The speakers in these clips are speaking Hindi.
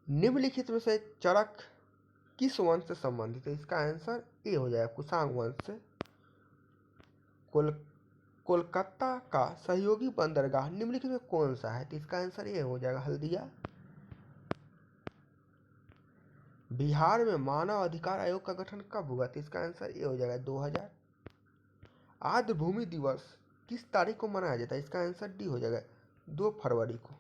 निम्नलिखित में से चरक किस वंश से संबंधित है? इसका आंसर ए हो जाएगा, कुषाण वंश से। कोलकाता का सहयोगी बंदरगाह निम्नलिखित में कौन सा है? तो इसका आंसर ए हो जाएगा, हल्दिया। बिहार में मानव अधिकार आयोग का गठन कब हुआ? तो इसका आंसर ए हो जाएगा, 2000। आद्र भूमि दिवस किस तारीख को मनाया जाता है? इसका आंसर डी हो जाएगा, 2 फरवरी को।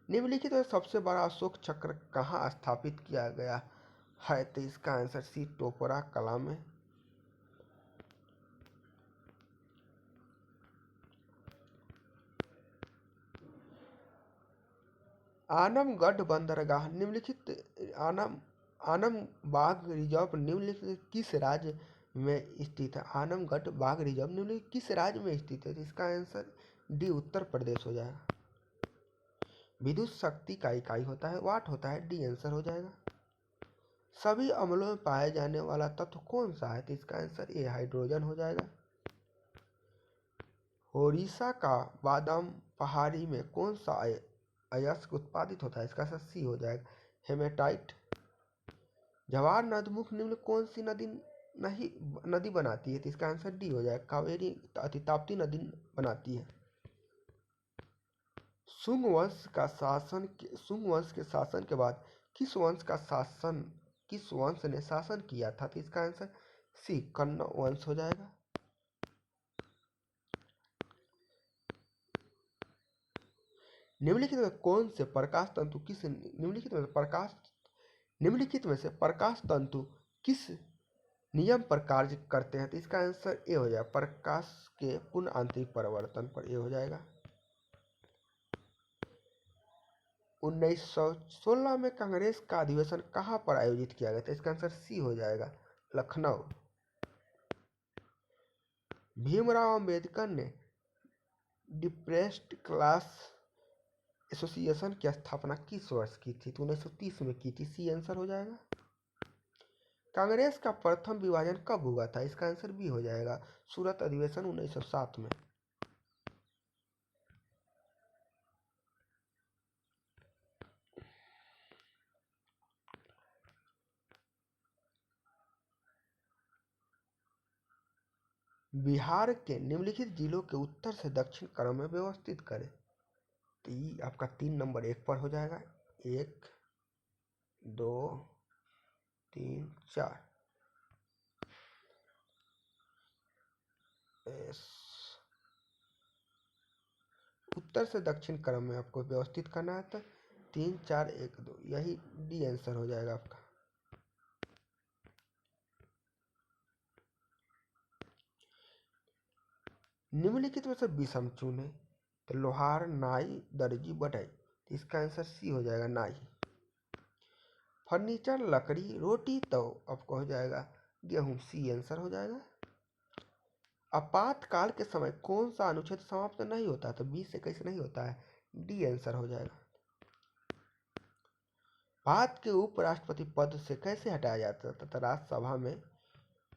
निम्नलिखित में सबसे बड़ा अशोक चक्र कहाँ स्थापित किया गया है? तो इसका आंसर सी, टोपरा कला में। आनमगढ़ बंदरगाह निम्नलिखित आनमबाग रिजर्व निम्नलिखित किस राज्य में स्थित है? आनमगढ़ बाघ रिजर्व निम्नलिखित किस राज्य में स्थित है? इसका आंसर डी, उत्तर प्रदेश हो जाएगा। विद्युत शक्ति का इकाई होता है वाट होता है, डी आंसर हो जाएगा। सभी अम्लों में पाया जाने वाला तत्व कौन सा है? तो इसका आंसर ए, हाइड्रोजन हो जाएगा। ओडिशा का बादाम पहाड़ी में कौन सा अयस्क उत्पादित होता है? इसका आंसर सी हो जाएगा, हेमेटाइट। जवाहर नदमुख निम्न कौन सी नदी बनाती है? तो इसका आंसर डी हो जाएगा, कावेरी अति ताप्ती नदी बनाती है। शुंग वंश के शासन के बाद किस वंश ने शासन किया था? तो इसका आंसर सी, कण्व वंश हो जाएगा। निम्नलिखित में कौन से प्रकाश तंतु किस नियम पर कार्य करते हैं? तो इसका आंसर ए हो जाएगा, प्रकाश के पूर्ण आंतरिक परिवर्तन पर ए हो जाएगा। 1916 में कांग्रेस का अधिवेशन कहाँ पर आयोजित किया गया था? इसका आंसर सी हो जाएगा, लखनऊ। भीमराव अंबेडकर ने डिप्रेस्ड क्लास एसोसिएशन की स्थापना किस वर्ष की थी? तो 1930 में की थी, सी आंसर हो जाएगा। कांग्रेस का प्रथम विभाजन कब हुआ था? इसका आंसर बी हो जाएगा, सूरत अधिवेशन 1907 में। बिहार के निम्नलिखित जिलों के उत्तर से दक्षिण क्रम में व्यवस्थित करें। तो ये आपका 3 नंबर 1 पर हो जाएगा, 1 2 3 4। उत्तर से दक्षिण क्रम में आपको व्यवस्थित करना है, तो 3 4 1 2, यही डी आंसर हो जाएगा आपका। निम्नलिखित में से विषम चुने। तो लोहार, नाई, दर्जी, बढ़ई। तो इसका आंसर सी हो जाएगा, नाई। फर्नीचर, लकड़ी, रोटी, तो आपको हो जाएगा गेहूं, सी आंसर हो जाएगा। आपातकाल के समय कौन सा अनुच्छेद समाप्त नहीं होता? तो 20 से कैसे नहीं होता है, डी आंसर हो जाएगा। भारत के उपराष्ट्रपति पद से कैसे हटाया जाता था? तो राज्यसभा में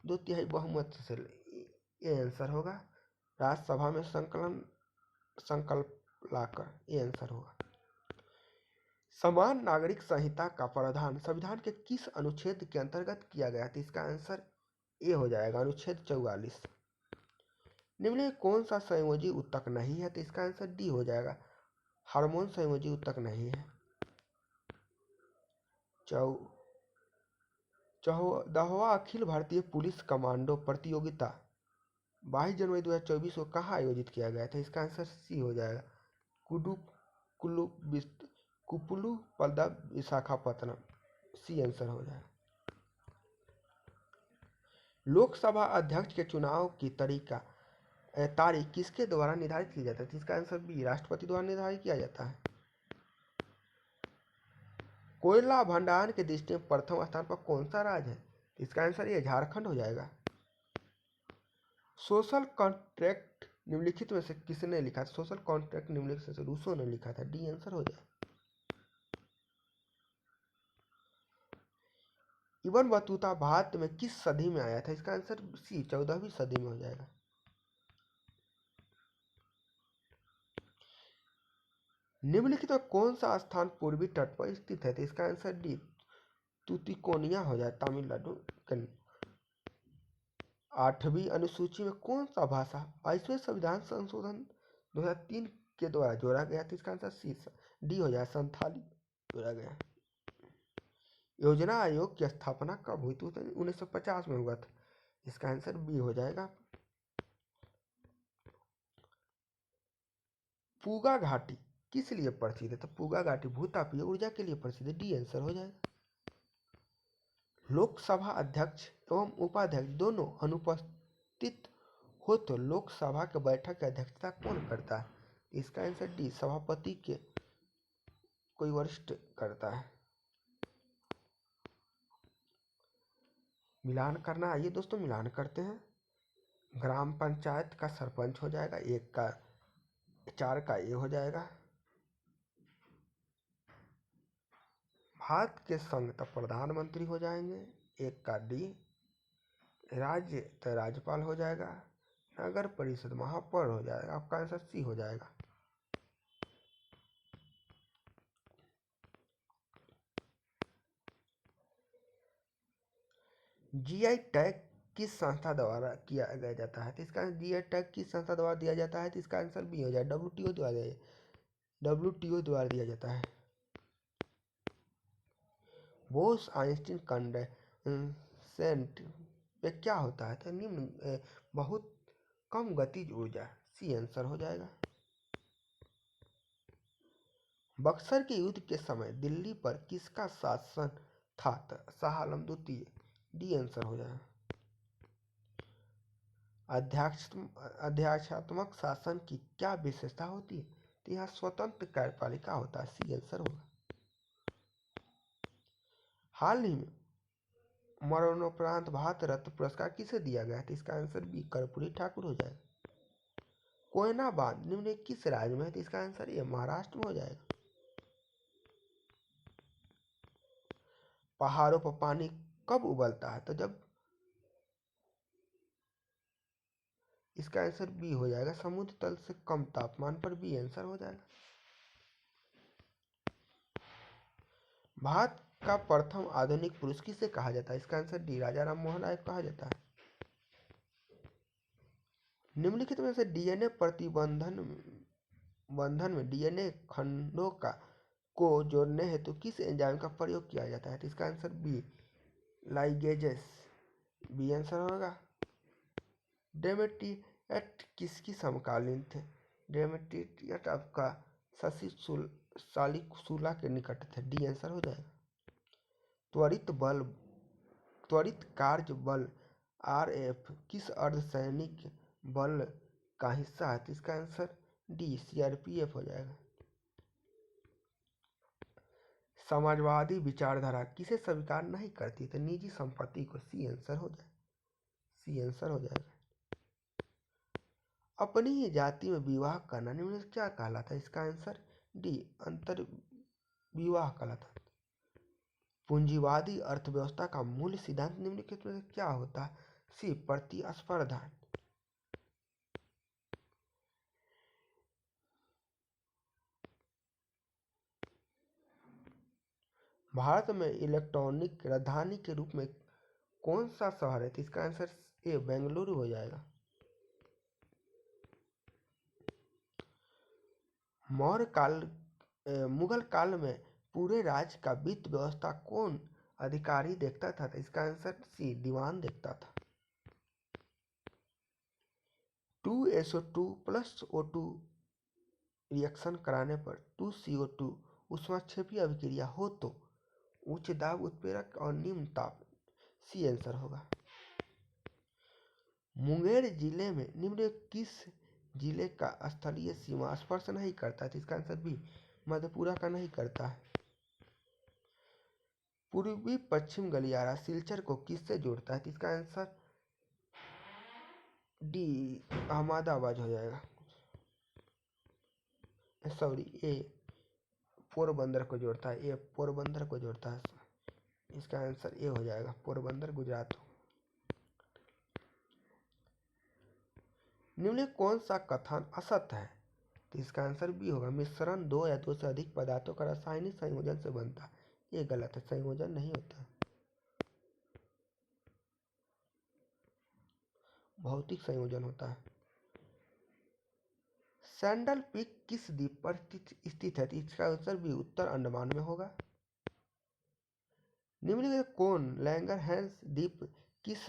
2/3 बहुमत से, ये आंसर होगा। राज्यसभा में संकल्प लाकर, ये आंसर होगा। समान नागरिक संहिता का प्रावधान संविधान के किस अनुच्छेद के अंतर्गत किया गया? तो इसका आंसर ए हो जाएगा, अनुच्छेद 44। निम्न में कौन सा संयोजी ऊतक नहीं है? तो इसका आंसर डी हो जाएगा, हार्मोन संयोजी ऊतक नहीं है। 14वां अखिल भारतीय पुलिस कमांडो प्रतियोगिता 22 जनवरी 2024 को कहाँ आयोजित किया गया था? इसका आंसर सी हो जाएगा, कुप्पू पल्दा, विशाखापत्तनम, सी आंसर हो जाएगा। लोकसभा अध्यक्ष के चुनाव की तारीख किसके द्वारा निर्धारित की जाती है? इसका आंसर बी, राष्ट्रपति द्वारा निर्धारित किया जाता है। कोयला भंडारण के दृष्टि में प्रथम स्थान पर कौन सा राज्य है? इसका आंसर ये झारखंड हो जाएगा। सोशल कॉन्ट्रैक्ट निम्नलिखित में से किसने लिखा था? सोशल कॉन्ट्रैक्ट निम्नलिखित में से रूसो ने लिखा था, डी आंसर हो जाए। इब्न बतूता भारत में किस सदी में आया था? इसका आंसर सी, 14वीं सदी में हो जाएगा। निम्नलिखित में कौन सा स्थान पूर्वी तट पर स्थित है? तो इसका आंसर डी तुतिकोनिया हो जाए, तमिलनाडु। 8वीं अनुसूची में कौन सा भाषा 22वें संविधान संशोधन 2003 के द्वारा जोड़ा गया था? इसका आंसर सी डी हो जाए, संथाली जोड़ा गया। योजना आयोग की स्थापना कब हुई थी? 1950 में हुआ था। इसका आंसर बी हो जाएगा। पूगा घाटी किस लिए प्रसिद्ध है? तो पूगा घाटी भूतापीय ऊर्जा के लिए प्रसिद्ध है, डी आंसर हो जाएगा। लोकसभा अध्यक्ष एवं उपाध्यक्ष दोनों अनुपस्थित हो तो लोकसभा के बैठक की अध्यक्षता कौन करता है? इसका आंसर डी सभापति के कोई वरिष्ठ करता है। मिलान करना, आइए दोस्तों मिलान करते हैं। ग्राम पंचायत का सरपंच हो जाएगा, 1 का 4 का ए हो जाएगा। भारत के संघ तो प्रधानमंत्री हो जाएंगे, 1 का डी। राज्य तो राज्यपाल हो जाएगा। नगर परिषद महापौर हो जाएगा, आपका आंसर सी हो जाएगा। जीआई टैग किस संस्था द्वारा किया गया जाता है? तो इसका जीआई टैग किस संस्था द्वारा दिया जाता है? तो इसका आंसर बी हो जाए, डब्ल्यूटीओ द्वारा दिया जाता है। बोस आइंस्टीन कंडेंसेट पे क्या होता है? तो निम्न बहुत कम गतिज ऊर्जा, सी आंसर हो जाएगा। बक्सर के युद्ध के समय दिल्ली पर किसका शासन था? तो शाह आलम द्वितीय, डी आंसर हो जाएगा। अध्याक्षात्मक शासन की क्या विशेषता होती है? तो यहाँ स्वतंत्र कार्यपालिका होता है, सी आंसर होगा। हाल ही में मरणोपरांत भारत रत्न पुरस्कार किसे दिया गया? तो इसका आंसर बी कर्पूरी ठाकुर हो जाएगा। कोयना बांध निम्न किस राज्य में है? तो इसका आंसर ये महाराष्ट्र में हो जाएगा। पहाड़ों पर पानी कब उबलता है? तो जब, इसका आंसर बी हो जाएगा, समुद्र तल से कम तापमान पर, बी आंसर हो जाएगा। भारत का प्रथम आधुनिक पुरुष किसे कहा जाता है? इसका आंसर डी राजा राम मोहन राय कहा जाता है। निम्नलिखित में से डीएनए प्रतिबंधन बंधन में डीएनए खंडों को जोड़ने हेतु किस एंजाइम का प्रयोग किया जाता है? तो इसका answer b ligases, b answer होगा। डेमेट्रियट किसकी समकालीन थे? डेमेट्रियट आपका शशि सालिकशुला के निकट थे, डी आंसर हो जाएगा। त्वरित कार्य बल आरएफ किस अर्धसैनिक बल का हिस्सा है? तो इसका आंसर डी सीआरपीएफ हो जाएगा। समाजवादी विचारधारा किसे स्वीकार नहीं करती? तो निजी संपत्ति को, सी आंसर हो जाए, सी आंसर हो जाएगा। अपनी ही जाति में विवाह करना निम्न क्या कहलाता है? इसका आंसर डी अंतर विवाह कहलाता है। पूंजीवादी अर्थव्यवस्था का मूल सिद्धांत निम्नलिखित में क्या होता है? सी प्रतिस्पर्धा। भारत में इलेक्ट्रॉनिक राजधानी के रूप में कौन सा शहर है? तो इसका आंसर ए बेंगलुरु हो जाएगा। मुगल काल में पूरे राज्य का वित्त व्यवस्था कौन अधिकारी देखता था? तो इसका आंसर सी दीवान देखता था। 2SO2 प्लस O2 रिएक्शन कराने पर 2CO2 ऊष्माक्षेपी अभिक्रिया हो तो उच्च दाब उत्प्रेरक और निम्न ताप, सी आंसर होगा। मुंगेर जिले में निम्न किस जिले का स्थलीय सीमा स्पर्श नहीं करता है? तो इसका आंसर बी मधेपुरा का नहीं करता है। पूर्वी पश्चिम गलियारा सिलचर को किससे जोड़ता है? तो इसका आंसर डी अहमदाबाद हो जाएगा, सॉरी ए पोरबंदर को जोड़ता है, ए पोरबंदर को जोड़ता है। इसका आंसर ए हो जाएगा, पोरबंदर गुजरात। निम्न कौन सा कथन असत्य है? तो इसका आंसर बी होगा। मिश्रण दो या दो से अधिक पदार्थों का रासायनिक संयोजन से बनता है। ये गलत है, संयोजन नहीं होता, भौतिक संयोजन होता है। सैंडल पीक किस द्वीप पर स्थित है? इसका आंसर भी उत्तर अंडमान में होगा। निम्नलिखित कौन लैंगरहैंस द्वीप किस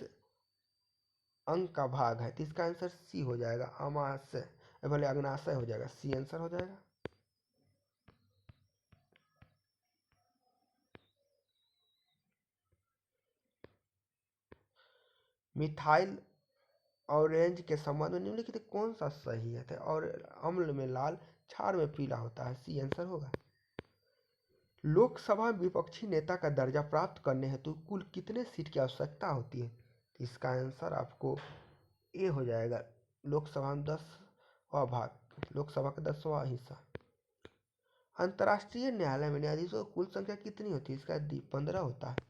अंग का भाग है? तो इसका आंसर सी हो जाएगा, अमाशय, भले अग्नाशय हो जाएगा, सी आंसर हो जाएगा। मिथाइल ऑरेंज के संबंध में निम्नलिखित कौन सा सही है? और अम्ल में लाल, क्षार में पीला होता है, सी आंसर होगा। लोकसभा में विपक्षी नेता का दर्जा प्राप्त करने हेतु कुल कितने सीट की आवश्यकता होती है? इसका आंसर आपको ए हो जाएगा, लोकसभा में 10वां भाग, लोकसभा का 10वां हिस्सा। अंतर्राष्ट्रीय न्यायालय में न्यायाधीशों की कुल संख्या कितनी होती है? इसका 15 होता है।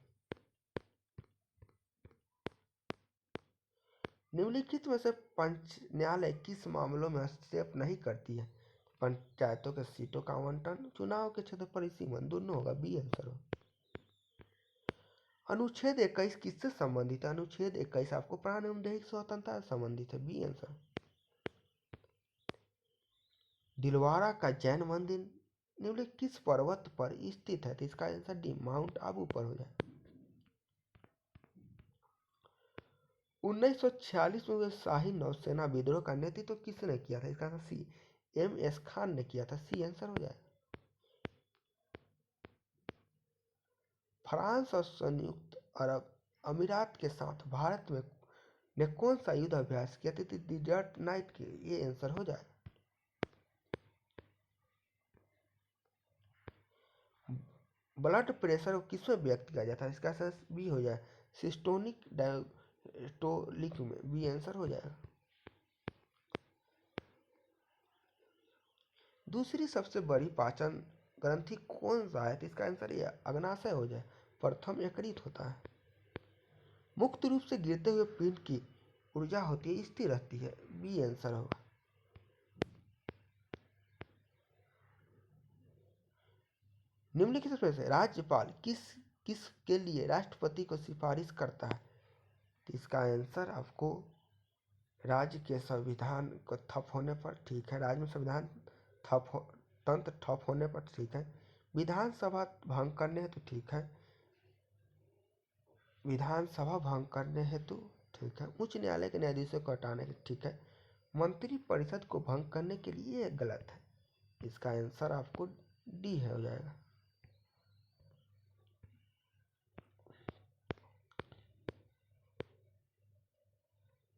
निम्नलिखित में से पंच न्यायालय किस मामलों में हस्तक्षेप नहीं करती है? पंचायतों के सीटों का आवंटन, चुनाव के क्षेत्र पर सीमन, दोनों होगा, बी आंसर हो। अनुच्छेद 21 किससे संबंधित है? अनुच्छेद 21 आपको प्राण एवं दैहिक स्वतंत्रता से संबंधित है, बी आंसर। दिलवारा का जैन मंदिर निम्नलिखित किस पर्वत पर स्थित है? तो इसका आंसर डी, माउंट आबू पर हो जाए। 1946 में हुए शाही नौसेना विद्रोह का नेतृत्व किसने किया था? इसका आंसर सी, एम.एस. खान ने किया था, सी आंसर हो जाए। फ्रांस और संयुक्त अरब अमीरात के साथ भारत में ने कौन सा युद्ध अभ्यास किया था? डिजर्ट नाइट के, ये आंसर हो जाए। ब्लड प्रेशर को किसमें व्यक्त किया जाता है? इसका आंसर बी हो जाए, सिस्टोनिक डायस्टोलिक में, बी आंसर हो जाएगा। दूसरी सबसे बड़ी पाचन ग्रंथि कौन सा है? तो इसका आंसर ये अग्नाशय हो जाए, प्रथम यकृत होता है। मुक्त रूप से गिरते हुए पिंड की ऊर्जा होती है, स्थिर रहती है, बी आंसर होगा। निम्नलिखित में से राज्यपाल किस किस के लिए राष्ट्रपति को सिफारिश करता है? तो इसका आंसर आपको राज्य के संविधान को ठप होने पर, ठीक है, राज्य में संविधान तंत्र ठप होने पर, ठीक है, विधानसभा भंग करने हेतु, ठीक है, विधानसभा भंग करने हेतु, ठीक है, उच्च न्यायालय के न्यायाधीशों को हटाने के, ठीक है, मंत्री परिषद को भंग करने के लिए, ये गलत है। इसका आंसर आपको डी है हो जाएगा।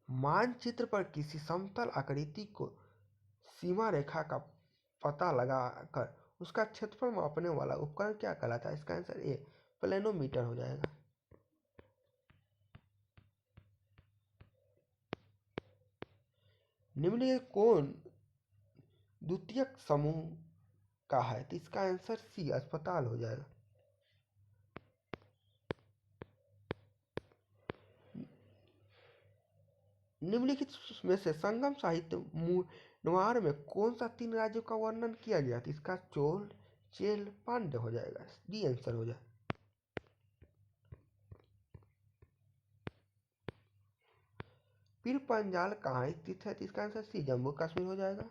मानचित्र पर किसी समतल आकृति को सीमा रेखा का पता लगाकर उसका क्षेत्रफल मापने वाला उपकरण क्या कहलाता है? इसका आंसर ए, प्लेनोमीटर हो जाएगा। निम्नलिखित कौन द्वितीयक समूह का है? तो इसका आंसर सी, अस्पताल हो जाएगा। निम्नलिखित में से संगम साहित्य मूलवार में कौन सा 3 राज्यों का वर्णन किया गया? तो इसका चोल, चेल, पांड्य हो जाएगा, डी आंसर हो जाए। पीर पंजाल कहाँ स्थित है? तो इसका आंसर सी, जम्मू कश्मीर हो जाएगा।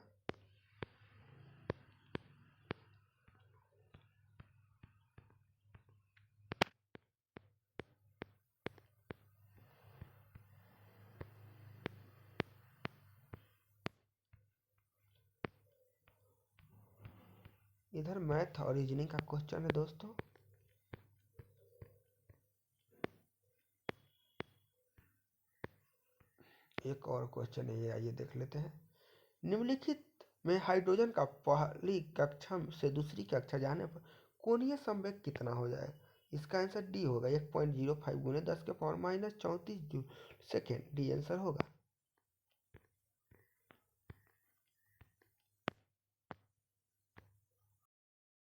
इधर मैथ और रीजनिंग का क्वेश्चन है दोस्तों। एक और क्वेश्चन है, ये आइए देख लेते हैं। निम्नलिखित में हाइड्रोजन का पहली कक्षा से दूसरी कक्षा जाने पर कोणीय संवेग कितना हो जाएगा? इसका आंसर डी होगा, 1.05 × 10⁻⁻34 जूल सेकेंड, डी आंसर होगा।